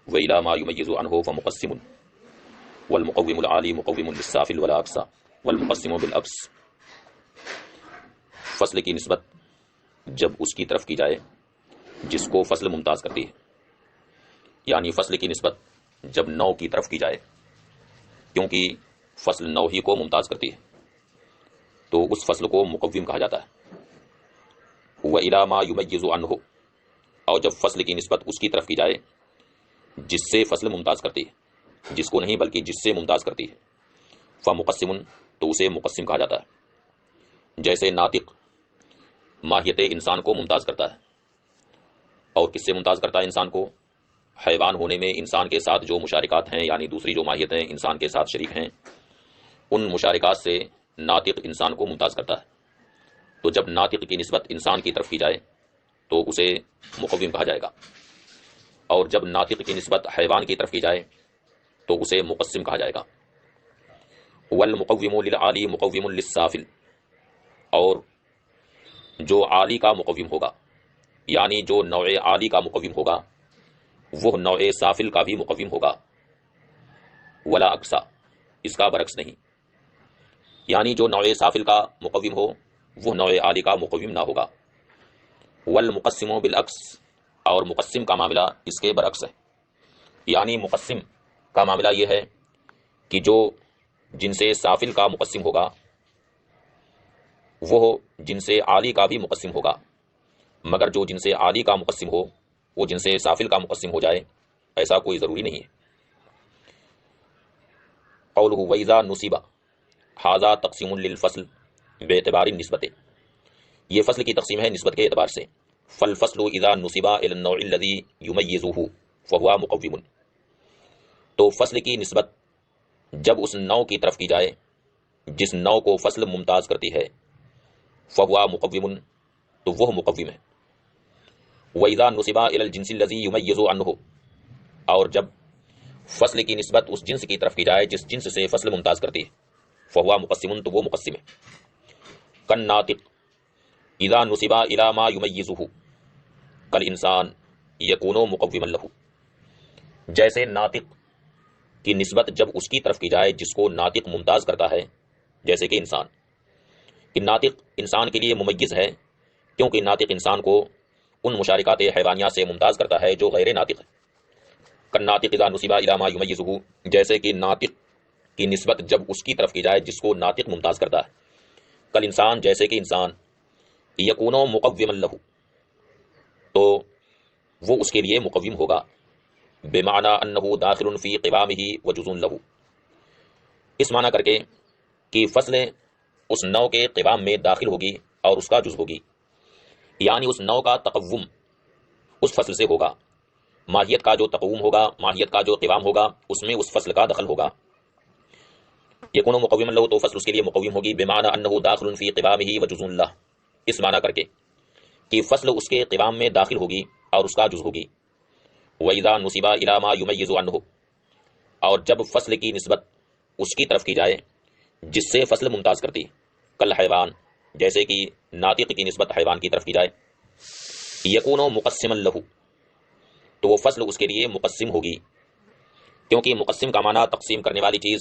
وإلى ما يميز عنه فمقسم والمقوم العالی مقوم للسافل ولا اقصى والمقسم بالعکس۔ فصل کی نسبت جب اس کی طرف کی جائے جس کو فصل ممتاز کرتی ہے، یعنی فصل کی نسبت جب نوع کی طرف کی جائے، کیونکہ فصل نوع ہی کو ممتاز کرتی ہے تو اس فصل کو مقوم کہا جاتا ہے۔ وَإِلَى مَا يُمَيِّزُ عَنْهُ، اور جب فصل کی نسبت اس کی طرف کی جائے جس سے فصل ممتاز کرتی ہے، جس کو نہیں بلکہ جس سے ممتاز کرتی ہے، فَمُقَسِّمٌ، تو اسے مقسم کہا جاتا ہے۔ جیسے ناطق ماہیت انسان کو ممتاز کرتا ہے، اور کس سے ممتاز کرتا ہے انسان کو؟ حیوان ہونے میں انسان کے ساتھ جو مشارکات ہیں، یعنی دوسری جو ماہیتیں انسان کے ساتھ شریک ہیں، ان مشارکات سے ناطق انسان کو ممتاز کرتا ہے۔ تو جب ناطق کی نسبت انسان کی طرف کی جائے تو اسے مقوم کہا جائے گا، اور جب ناطق کی نسبت حیوان کی طرف کی جائے تو اسے مقسم کہا جائے گا۔ والمقوم للعالی مقوم للسافل، اور جو عالی کا مقوم ہوگا، یعنی جو نوع عالی کا مقوم ہوگا، وہ نوع سافل کا بھی مقوم ہوگا۔ ولا اقصا، اس کا برعکس نہیں، یعنی جو نوع سافل کا مقوم ہو وہ نوع عالی کا مقوم نہ ہوگا۔ والمقسم بالعکس، اور مقسم کا معاملہ اس کے برعکس ہے، یعنی مقسم کا معاملہ یہ ہے کہ جو جن سے سافل کا مقسم ہوگا وہ جن سے عالی کا بھی مقسم ہوگا، مگر جو جن سے عالی کا مقسم ہو وہ جن سے سافل کا مقسم ہو جائے، ایسا کوئی ضروری نہیں ہے۔ قولہ وَإِذَا نُصِبَ ھذا تقسیم للفصل باعتبار النسبت، یہ فصل کی تقسیم ہے نسبت کے اعتبار سے۔ فالفصل اذا نصب الى النوع الذي يميزه فهو مقوم، تو فصل کی نسبت جب اس نوع کی طرف کی جائے جس نوع کو فصل ممتاز کرتی ہے، فهو مقوم، تو وہ مقوم ہے۔ واذا نصب الى الجنس الذي يميز عنه، اور جب فصل کی نسبت اس جنس کی طرف کی جائے جس جنس سے فصل ممتاز کرتی ہے، فهو مقسم، تو وہ مقسم ہے۔ کالناطق اذا نصب الى ما يميزه کالانسان یکون مقوما له، جیسے ناطق کی نسبت جب اس کی طرف کی جائے جس کو ناطق ممتاز کرتا ہے، جیسے کہ انسان، کہ ناطق انسان کے لیے ممیز ہے کیونکہ ناطق انسان کو ان مشارکات حیوانیہ سے ممتاز کرتا ہے جو غیر ناطق ہے۔ کالناطق اذا نصب الى ما يميزه، جیسے کہ ناطق کی نسبت جب اس کی طرف کی جائے جس کو ناطق ممتاز کرتا ہے، کالانسان، جیسے کہ انسان، یکون مقوما له، تو وہ اس کے لیے مقوم ہوگا، بمعنی انہ داخل فی قوامہ وجزء له، اس معنی کر کے کہ فصل اس نوع کے قوام میں داخل ہوگی اور اس کا جز ہوگی، یعنی اس نوع کا تقوم اس فصل سے ہوگا، ماہیت کا جو تقوم ہوگا، ماہیت کا جو قوام ہوگا، اس میں اس فصل کا دخل ہوگا۔ یکون مقوما له، تو فصل اس کے لیے مقوم ہوگی، بمعنی انہ داخل فی قوامہ وجزء له، اس معنی کر کے کہ فصل اس کے قوام میں داخل ہوگی اور اس کا جز ہوگی۔ وَإِذَا نُصِبَ إِلَى مَا يُمَيِّزُ عَنْهُ، اور جب فصل کی نسبت اس کی طرف کی جائے جس سے فصل ممتاز کرتی، کل حیوان، جیسے کہ ناطق کی نسبت حیوان کی طرف کی جائے، یکون مقسما له، تو وہ فصل اس کے لیے مقسم ہوگی، کیونکہ مقسم کا معنی تقسیم کرنے والی چیز۔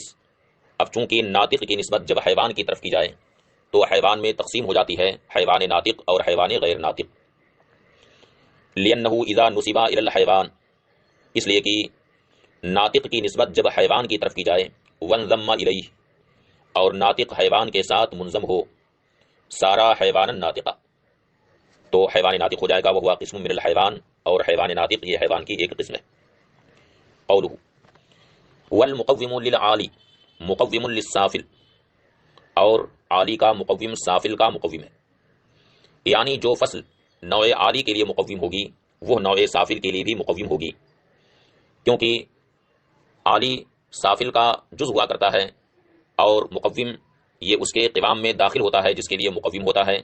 اب چونکہ ناطق کی نسبت جب حیوان کی طرف کی جائے تو حیوان میں تقسیم ہو جاتی ہے حیوان ناطق اور حیوان غیر ناطق۔ لِأَنَّهُ إِذَا نُصِبَ إِلَى الْحَيْوَانِ، اس لیے کہ ناطق کی نسبت جب حیوان کی طرف کی جائے، وَانضَمَّ إِلَيْهِ، اور ناطق حیوان کے ساتھ منضم ہو، سارا حیوان ناطقہ، تو حیوان ناطق ہو جائے گا، وہ قسم من الحیوان، اور حیوان ناطق یہ حیوان کی ایک قسم ہے۔ قولہ والمقوم للعالی مقوم للسافل، اور عالی کا مقوم سافل کا مقوم ہے، یعنی جو فصل نوع عالی کے لیے مقوم ہوگی وہ نوع سافل کے لیے بھی مقوم ہوگی، کیونکہ عالی سافل کا جز ہوا کرتا ہے اور مقوم یہ اس کے قوام میں داخل ہوتا ہے جس کے لیے مقوم ہوتا ہے،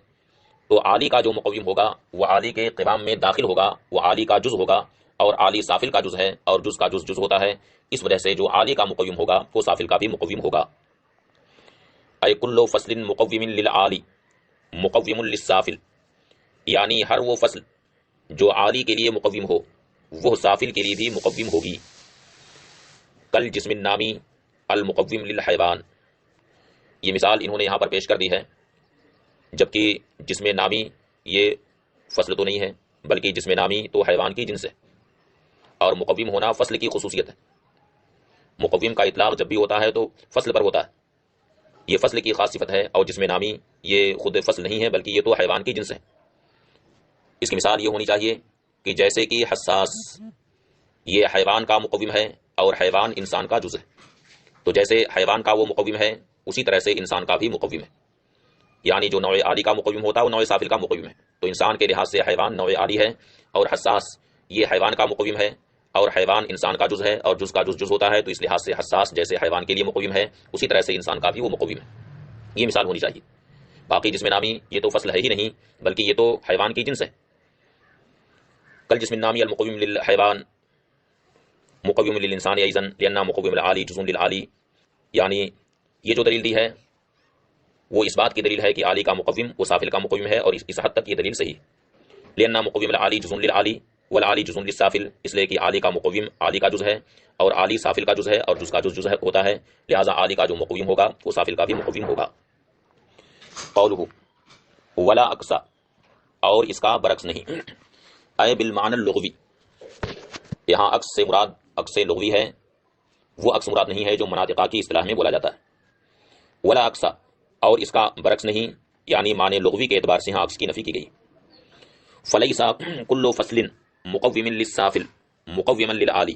تو عالی کا جو مقوم ہوگا وہ عالی کے قوام میں داخل ہوگا، وہ عالی کا جز ہوگا، اور عالی سافل کا جز ہے اور جز کا جز ہوتا ہے، اس وجہ سے جو عالی کا مقوم ہوگا وہ سافل کا بھی مقوم ہوگا۔ اے کل فصل مقوم للعالی مقوم للسافل، یعنی ہر وہ فصل جو عالی کے لیے مقوم ہو وہ سافل کے لیے بھی مقوم ہوگی، کل جسم نامی المقوم للحیوان، یہ مثال انہوں نے یہاں پر پیش کر دی ہے، جبکہ جسم نامی یہ فصل تو نہیں ہے بلکہ جسم نامی تو حیوان کی جنس ہے، اور مقوم ہونا فصل کی خصوصیت ہے۔ مقوم کا اطلاق جب بھی ہوتا ہے تو فصل پر ہوتا ہے، یہ فصل کی خاص صفت ہے، اور جسم نامی یہ خود فصل نہیں ہے بلکہ یہ تو حیوان کی جنس ہے۔ اس کی مثال یہ ہونی چاہیے کہ جیسے کہ حساس یہ حیوان کا مقوم ہے اور حیوان انسان کا جز ہے، تو جیسے حیوان کا وہ مقوم ہے اسی طرح سے انسان کا بھی مقوم ہے، یعنی جو نوع عالی کا مقوم ہوتا ہے وہ نوع سافل کا مقوم ہے، تو انسان کے لحاظ سے حیوان نوع عالی ہے، اور حساس یہ حیوان کا مقوم ہے، اور حیوان انسان کا جز ہے، اور جز کا جز ہوتا ہے، تو اس لحاظ سے حساس جیسے حیوان کے لیے مقوم ہے اسی طرح سے انسان کا بھی وہ مقوم ہے، یہ مثال ہونی چاہیے۔ باقی جسم نامی یہ تو فصل ہے ہی نہیں بلکہ یہ تو حیوان کی جنس ہے، کل جسم نامی المقوم للحیوان مقوم للانسان ایضا لأن مقوم العالی جز للعالی، یعنی یہ جو دلیل دی ہے وہ اس بات کی دلیل ہے کہ عالی کا مقوم وہ سافل کا مقوم ہے، اور اس حد تک یہ دلیل صحیح، لأن مقوم العالی جز للعالی والعالی جز للسافل، اس لیے کہ عالی کا مقوم عالی کا جز ہے اور عالی سافل کا جز ہے، اور جز کا جز ہوتا ہے، لہذا عالی کا جو مقوم ہوگا وہ سافل کا بھی مقوم ہوگا۔ قولہ ولا اقصا، اور اس کا برعکس نہیں، اے بالمعنی اللغوی، یہاں عکس سے مراد عکس لغوی ہے، وہ عکس مراد نہیں ہے جو مناطقہ کی اصطلاح میں بولا جاتا ہے، ولا اقصا، اور اس کا برعکس نہیں، یعنی معنی لغوی کے اعتبار سے یہاں عکس کی نفی کی گئی۔ فلیس کل فصل مقوم للسافل مقوما للعالی،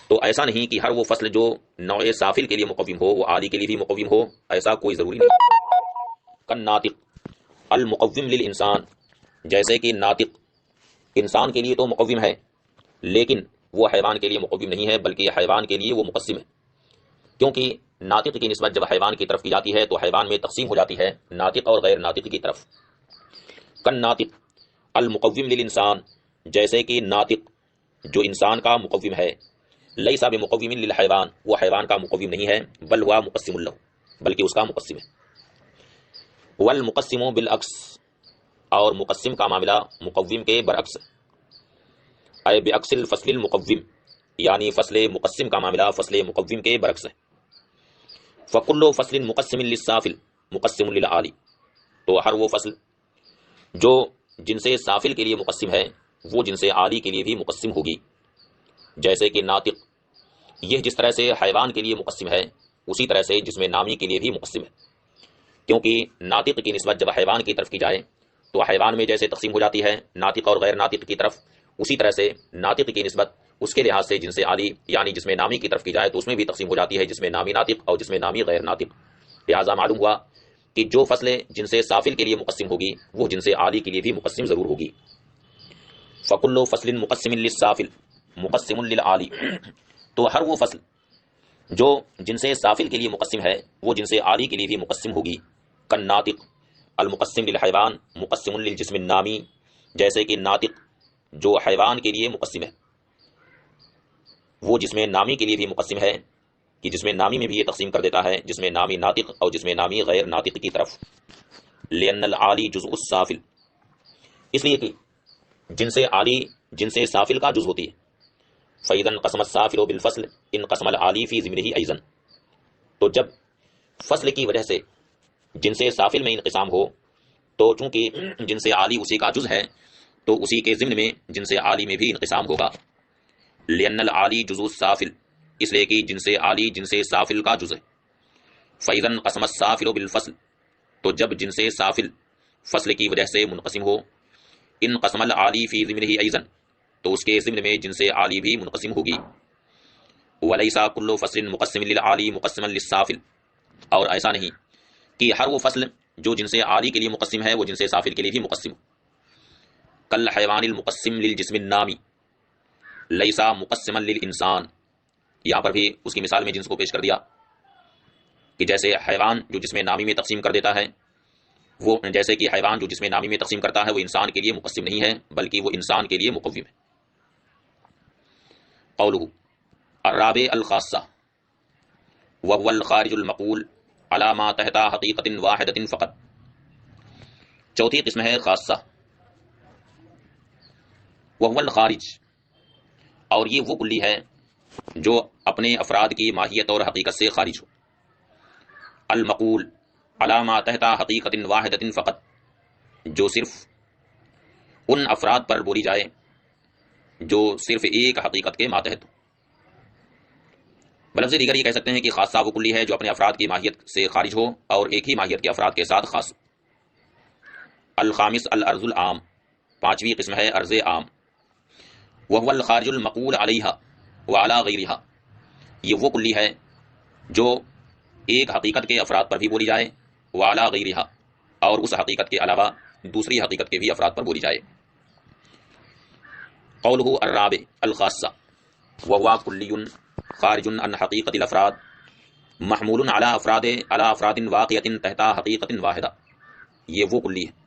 تو ایسا نہیں کہ ہر وہ فصل جو نوع سافل کے لیے مقوم ہو وہ عالی کے لیے بھی مقوم ہو، ایسا کوئی ضروری نہیں۔ کن ناطق المقوم للانسان، جیسے کہ ناطق انسان کے لیے تو مقوم ہے لیکن وہ حیوان کے لیے مقوم نہیں ہے بلکہ حیوان کے لیے وہ مقسم ہے، کیونکہ ناطق کی نسبت جب حیوان کی طرف کی جاتی ہے تو حیوان میں تقسیم ہو جاتی ہے ناطق اور غیر ناطق کی طرف۔ کن ناطق المقوم للانسان، جیسے کہ ناطق جو انسان کا مقوم ہے، لیسا بمقوم للحیوان، وہ حیوان کا مقوم نہیں ہے بل ہوا مقسم لہ، بلکہ اس کا مقسم ہے۔ والمقسم بالعکس، اور مقسم کا معاملہ مقوم کے برعکس، اے بعکس الفصل المقوم، یعنی فصل مقسم کا معاملہ فصل مقوم کے برعکس ہے۔ فکل فصل مقسم للسافل مقسم للعالی، تو ہر وہ فصل جو جن سے سافل کے لیے مقسم ہے وہ جن سے عالی کے لیے بھی مقسم ہوگی، جیسے کہ ناطق یہ جس طرح سے حیوان کے لیے مقسم ہے اسی طرح سے جسم نامی کے لیے بھی مقسم ہے، کیونکہ ناطق کی نسبت جب حیوان کی طرف کی جائے تو حیوان میں جیسے تقسیم ہو جاتی ہے ناطق اور غیر ناطق کی طرف، اسی طرح سے ناطق کی نسبت اس کے لحاظ سے جن سے عالی یعنی جسم نامی کی طرف کی جائے تو اس میں بھی تقسیم ہو جاتی ہے جسم نامی ناطق اور جسم نامی غیر ناطق۔ لہٰذا معلوم ہوا کہ جو فصلیں جن سے سافل کے لیے مقسم ہوگی وہ جن سے عالی کے لیے بھی مقسم ضرور ہوگی۔ فکل فصل مقسم للسافل مقسم للعالی، تو ہر وہ فصل جو جن سے سافل کے لیے مقسم ہے وہ جن سے عالی کے لیے بھی مقسم ہوگی۔ کن ناطق المقسم للحیوان مقسم للجسم النامی، جیسے کہ ناطق جو حیوان کے لیے مقسم ہے وہ جسم نامی کے لیے بھی مقسم ہے، کہ جسم نامی میں بھی یہ تقسیم کر دیتا ہے جسم نامی ناطق اور جسم نامی غیر ناطق کی طرف۔ لأن العالی جزء السافل، اس لیے کہ جن سے عالی جن سے سافل کا جز ہوتی ہے۔ فإذا انقسم السافل بالفصل انقسم العالی فی ضمنہ ایضا، تو جب فصل کی وجہ سے جن سے سافل میں انقسام ہو تو چونکہ جن سے عالی اسی کا جز ہے تو اسی کے ضمن میں جن سے عالی میں بھی انقسام ہوگا۔ لأن العالی جزء السافل، اس لیے کہ جن سے عالی جن سے سافل کا جز ہے۔ فإذا انقسم السافل بالفصل، تو جب جن سے سافل فصل کی وجہ سے منقسم ہو، انقسم العالی فی ضمنہ ایضا، تو اس کے ضمن میں جن سے عالی بھی منقسم ہوگی۔ ولیس کل فصل مقسم للعالی مقسما للسافل، اور ایسا نہیں کہ ہر وہ فصل جو جن سے عالی کے لیے مقسم ہے وہ جن سے سافل کے لیے بھی مقسم ہو۔ کل حیوان المقسم للجسم النامی لیسا مقسما للانسان، یہاں پر بھی اس کی مثال میں جنس کو پیش کر دیا کہ جیسے حیوان جو جسم نامی میں تقسیم کر دیتا ہے وہ جیسے کہ حیوان جو جسم نامی میں تقسیم کرتا ہے وہ انسان کے لیے مقسم نہیں ہے بلکہ وہ انسان کے لیے مقوم ہے۔ قولہ الرابع الخاصہ وهو الخارج المقول على ما تحت حقیقت واحدۃ فقط، چوتھی قسم ہے خاصہ، وهو الخارج، اور یہ وہ کلی ہے جو اپنے افراد کی ماہیت اور حقیقت سے خارج ہو. المقول علامہ تحت حقیقت واحدۃ فقط، جو صرف ان افراد پر بولی جائے جو صرف ایک حقیقت کے ماتحت ہو. بلفظ دیگر یہ کہہ سکتے ہیں کہ خاصہ وہ کلی ہے جو اپنے افراد کی ماہیت سے خارج ہو اور ایک ہی ماہیت کے افراد کے ساتھ خاص ہو. الخامس الارض العام، پانچویں قسم ہے ارض عام. وهو الخارج المقول علیہ وعلی غیرہا، یہ وہ کلی ہے جو ایک حقیقت کے افراد پر بھی بولی جائے، وعلی غیرہا، اور اس حقیقت کے علاوہ دوسری حقیقت کے بھی افراد پر بولی جائے. قولہ الرابع الخاصہ، وهو کلی خارج عن حقیقت الافراد محمول علی افراد واقعۃ تحت حقیقت واحدہ، یہ وہ کلی ہے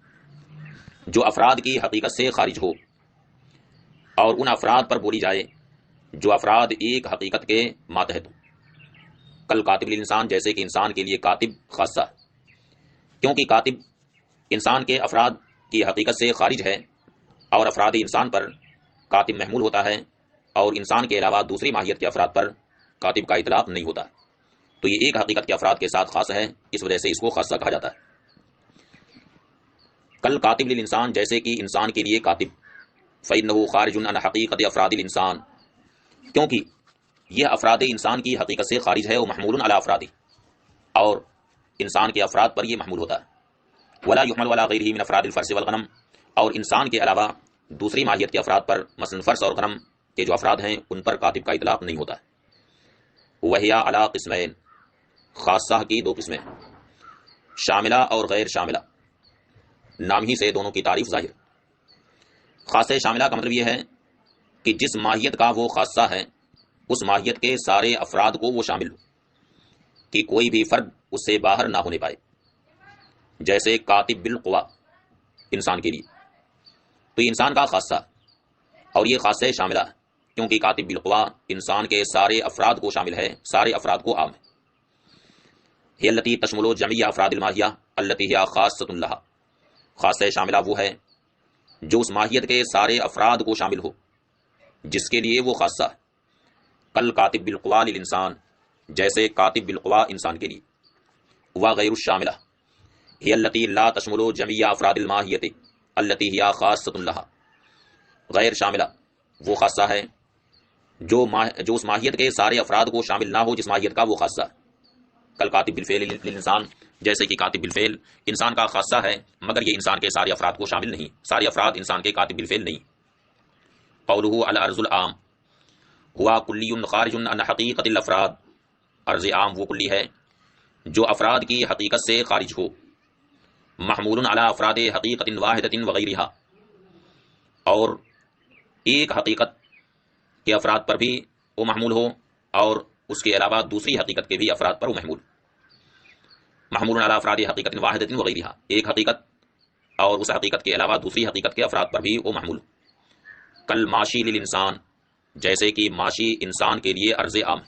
جو افراد کی حقیقت سے خارج ہو اور ان افراد پر بولی جائے جو افراد ایک حقیقت کے ماتحت ہو. کل کاتب الانسان، جیسے کہ انسان کے لیے کاتب خاصہ ہے، کیونکہ کاتب انسان کے افراد کی حقیقت سے خارج ہے اور افراد انسان پر کاتب محمول ہوتا ہے، اور انسان کے علاوہ دوسری ماہیت کے افراد پر کاتب کا اطلاق نہیں ہوتا، تو یہ ایک حقیقت کے افراد کے ساتھ خاص ہے، اس وجہ سے اس کو خاصہ کہا جاتا ہے. کل کاتب للانسان، جیسے کہ انسان کے لیے کاتب، فإنه خارج عن حقیقت افراد الانسان، کیونکہ یہ افراد انسان کی حقیقت سے خارج ہے، وہ محمول علی افراد، اور انسان کے افراد پر یہ محمول ہوتا ہے. ولا يحمل ولا غیرہ من افراد الفرس والغنم، اور انسان کے علاوہ دوسری ماہیت کے افراد پر مثلا فرس اور غنم کے جو افراد ہیں ان پر کاتب کا اطلاق نہیں ہوتا ہے. وہی علی قسمین، خاصہ کی دو قسمیں، شاملہ اور غیر شاملہ، نام ہی سے دونوں کی تعریف ظاہر. خاصہ شاملہ کا مطلب یہ ہے کہ جس ماہیت کا وہ خاصہ ہے اس ماہیت کے سارے افراد کو وہ شامل ہو، کہ کوئی بھی فرد اس سے باہر نہ ہونے پائے. جیسے کاتب بالقوا انسان کے لیے، تو یہ انسان کا خاصہ، اور یہ خاصہ شاملہ ہے کیونکہ کاتب بالقوا انسان کے سارے افراد کو شامل ہے، سارے افراد کو عام ہے. ہی التی تشمل جمیع افراد الماہیہ التی ہی خاصۃ لہا، خاصہ شاملہ وہ ہے جو اس ماہیت کے سارے افراد کو شامل ہو جس کے لیے وہ خاصہ ہے. کل کاتب بالقوا للانسان، جیسے کاتب بالقوا انسان کے لیے. وغیر الشاملہ ہی التی لا تشمل جمیع افراد الماہیۃ التی ہی خاصۃ لہا، غیر شاملہ وہ خاصہ ہے جو اس ماہیت کے سارے افراد کو شامل نہ ہو جس ماہیت کا وہ خاصہ ہے. کل کاتب بالفعل للانسان، جیسے کہ کاتب بالفعل انسان کا خاصہ ہے مگر یہ انسان کے سارے افراد کو شامل نہیں، سارے افراد انسان کے کاتب بالفعل نہیں. قولہ الارض العام ہوا کلی خارج عن حقیقت الافراد، ارض عام وہ کلی ہے جو افراد کی حقیقت سے خارج ہو، محمول علی افراد حقیقت واحدۃ وغیرہا، اور ایک حقیقت کے افراد پر بھی وہ محمول ہو اور اس کے علاوہ دوسری حقیقت کے بھی افراد پر وہ محمول علی افراد حقیقت واحدۃ وغیرہا، ایک حقیقت اور اس حقیقت کے علاوہ دوسری حقیقت کے افراد پر بھی وہ محمول. کل معاشی للانسان، جیسے کہ معاشی انسان کے لیے ارض عام،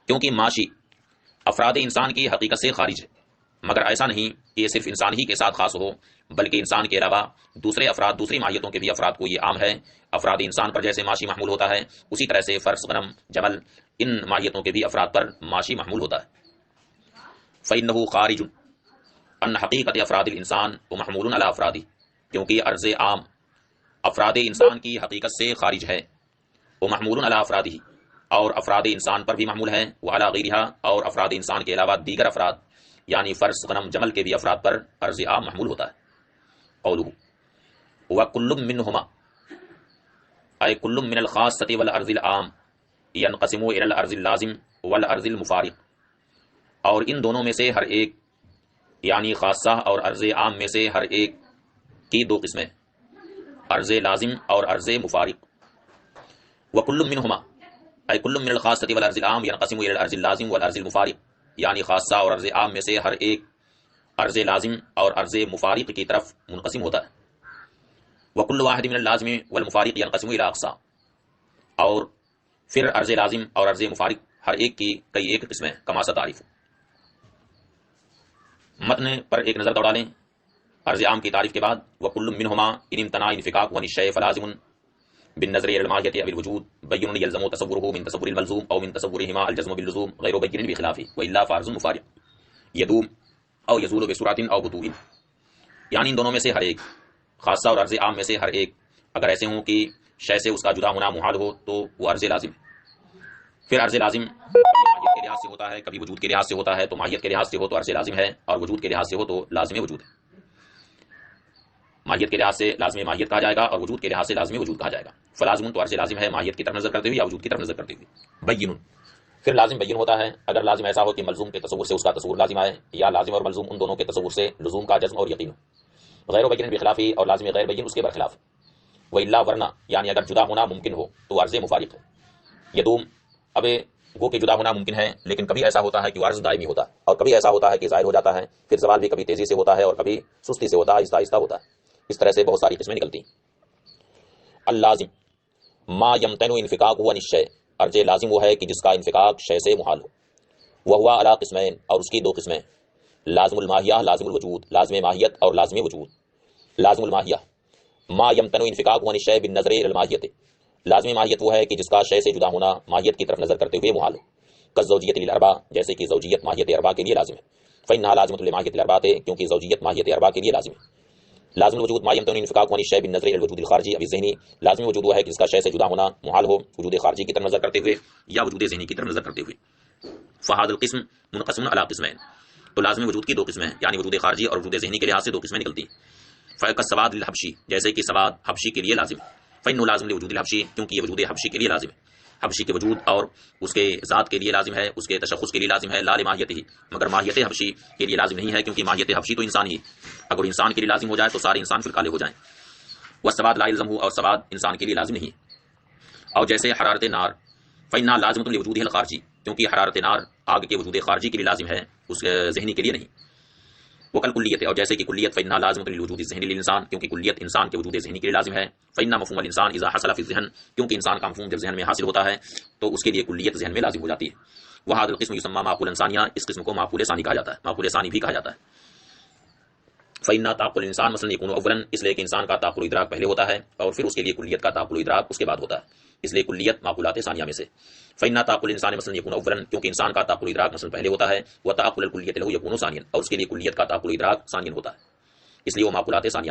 کیونکہ معاشی افراد انسان کی حقیقت سے خارج ہے، مگر ایسا نہیں کہ یہ صرف انسان ہی کے ساتھ خاص ہو بلکہ انسان کے علاوہ دوسرے افراد، دوسری ماہیتوں کے بھی افراد کو یہ عام ہے. افراد انسان پر جیسے معاشی محمول ہوتا ہے اسی طرح سے فرس، غنم، جمل، ان ماہیتوں کے بھی افراد پر معاشی محمول ہوتا ہے. فإنہ خارج عن حقیقت افراد الانسان ومحمول علی افرادی، کیونکہ ارض عام افراد انسان کی حقیقت سے خارج ہے، وہ محمول علی افرادی، اور افراد انسان پر بھی محمول ہے، وہ علی غیرہا، اور افراد انسان کے علاوہ دیگر افراد یعنی فرس، غنم، جمل کے بھی افراد پر ارض عام محمول ہوتا ہے. قولہ وکل منہما اے کل من الخاصۃ والارض العام ینقسم الی الارض اللازم والارض المفارق، اور ان دونوں میں سے ہر ایک یعنی خاصہ اور ارض عام میں سے ہر ایک کی دو قسمیں، ارض لازم اور ارض مفارق. وکل منہما اے کل من الخاصۃ والارض العام ینقسم الی الارض اللازم والارض المفارق، یعنی خاصہ اور ارض عام میں سے ہر ایک ارض لازم اور ارض مفارق کی طرف منقسم ہوتا ہے. وکل واحد من اللازم والمفارق ینقسم الی اقسام، اور پھر ارض لازم اور ارض مفارق ہر ایک کی کئی ایک قسمیں، کما ستعرف. متن پر ایک نظر دوڑا لیں. ارض عام کی تعریف کے بعد وکل منہما ان امتناع انفکاک ون الشیء فلازم بالنظر إلى الماهية أو الوجود بين يلزم تصوره من تصور الملزوم أو من تصورهما الجزم باللزوم غير بين بخلافه وإلا فعرض مفارق يدوم أو يزول بسرعة أو بطوء. یعنی ان دونوں میں سے ہر ایک، خاصہ اور عرض عام میں سے ہر ایک اگر ایسے ہوں کہ شے سے اس کا جدا ہونا محال ہو تو وہ عرض لازم ہے. پھر عرض لازم ماہیت کے لحاظ سے ہوتا ہے، کبھی وجود کے لحاظ سے ہوتا ہے. تو ماہیت کے لحاظ سے ہو تو عرض لازم ہے، اور وجود کے لحاظ سے ہو تو لازم وجود ہے. ماہیت کے لحاظ سے لازم ماہیت کہا جائے گا اور وجود کے لحاظ سے لازم وجود کہا جائے گا. فلازم تو عرض لازم ہے ماہیت کی طرف نظر کرتے ہوئے یا وجود کی طرف نظر کرتے ہوئے. بین، پھر لازم بین ہوتا ہے اگر لازم ایسا ہو کہ ملزوم کے تصور سے اس کا تصور لازم آئے، یا لازم اور ملزوم ان دونوں کے تصور سے لزوم کا جزم اور یقین ہو. غیر بین بخلافی، اور لازم غیر بین اس کے برخلاف. وہ الا ورنہ، یعنی اگر جدا ہونا ممکن ہو تو عرض مفارق ہے. یدوم، اب گو کہ جدا ہونا ممکن ہے لیکن کبھی ایسا ہوتا ہے کہ عرض دائمی ہوتا ہے، اور کبھی ایسا ہوتا ہے کہ ظاہر ہو جاتا ہے. پھر زوال بھی کبھی تیزی سے ہوتا ہے اور کبھی سستی سے ہوتا ہے، آہستہ آہستہ ہوتا ہے. اس طرح سے بہت ساری قسمیں نکلتی. اللازم ما یمتنع انفکاکہ عن الشیء، عرض لازم وہ ہے کہ جس کا انفکاک شے سے محال ہو. وہو علی قسمین، اور اس کی دو قسمیں، لازم الماہیہ لازم الوجود، لازم ماہیت اور لازم وجود. لازم الماہیہ ما یمتنع انفکاکہ عن الشیء بالنظر الی الماہیۃ، لازمی ماہیت وہ ہے کہ جس کا شے سے جدا ہونا ماہیت کی طرف نظر کرتے ہوئے محال ہو. کالزوجیۃ للاربعہ، جیسے کہ زوجیت ماہیت اربعہ کے لیے لازم ہے. فإنها لازمۃ لماہیۃ الاربعہ، کیونکہ زوجیت ماہیت اربعہ کے لیے لازم ہے. لازم الوجود ما يمتنع انفكاك عن الشيء بالنظر الى الوجود الخارجي او الذهني، لازمی وجود وہ ہے کہ اس کا شے سے جدا ہونا محال ہو وجود خارجی کی طرف نظر کرتے ہوئے یا وجود ذہنی کی طرف نظر کرتے ہوئے. فهذا القسم منقسم على قسمين، تو لازمی وجود کی دو قسمیں ہیں، یعنی وجود خارجی اور وجود ذہنی کے لحاظ سے دو قسمیں نکلتی ہیں. فالسواد للحبشی، جیسے کہ سواد حبشی کے لیے لازم ہے. فإنه لازم لوجود الحبشی، کیونکہ یہ وجود حبشی کے لیے لازم ہے. حبشی کے وجود اور اس کے ذات کے لیے لازم ہے، اس کے تشخص کے لیے لازم ہے. لا لماہیتہ، مگر ماہیت حبشی کے لیے لازم نہیں ہے، کیونکہ ماہیت حبشی تو انسان ہی، اگر انسان کے لیے لازم ہو جائے تو سارے انسان پھر کالے ہو جائیں. والسواد لا يلزم، اور سواد انسان کے لیے لازم نہیں. اور جیسے حرارت نار، فإنها لازمۃ لوجودہ الخارجی، کیونکہ حرارت نار آگ کے وجود خارجی کے لیے لازم ہے، اس ذہنی کے لیے نہیں. وکالکلیت، اور جیسے کہ کلیت، فإنها لازمۃ للوجود الذہنی للانسان، کیونکہ کلیت انسان کے وجود ذہنی کے لیے لازم ہے. فإن مفہوم الانسان اذا حصل في الذہن، کیونکہ انسان کا مفہوم جب ذہن میں حاصل ہوتا ہے تو اس کے لیے کلیت ذہن میں لازم ہو جاتی ہے. وهذا القسم يسمى معقولا ثانیہ، اس قسم کو معقول ثانی کہا جاتا ہے، معقول ثانی بھی کہا جاتا ہے. فإن تعقل الانسان مثلا يكون اولا، اس لیے کہ انسان کا تعقل ادراک پہلے ہوتا ہے اور پھر اس کے لیے کلیت کا تعقل ادراک اس کے بعد ہوتا ہے، اس لیے کلیت معقولات ثانیہ میں سے. فإن تعقل الانسان مثلا يكون اولا، کیونکہ انسان کا تعقل ادراک مثلا پہلے ہوتا ہے. وتعقل الکلیت له يكون ثانیا، اور اس کے لیے کلیت کا تعقل ادراک ثانیا ہوتا ہے، اس لیے وہ معقولات ثانیہ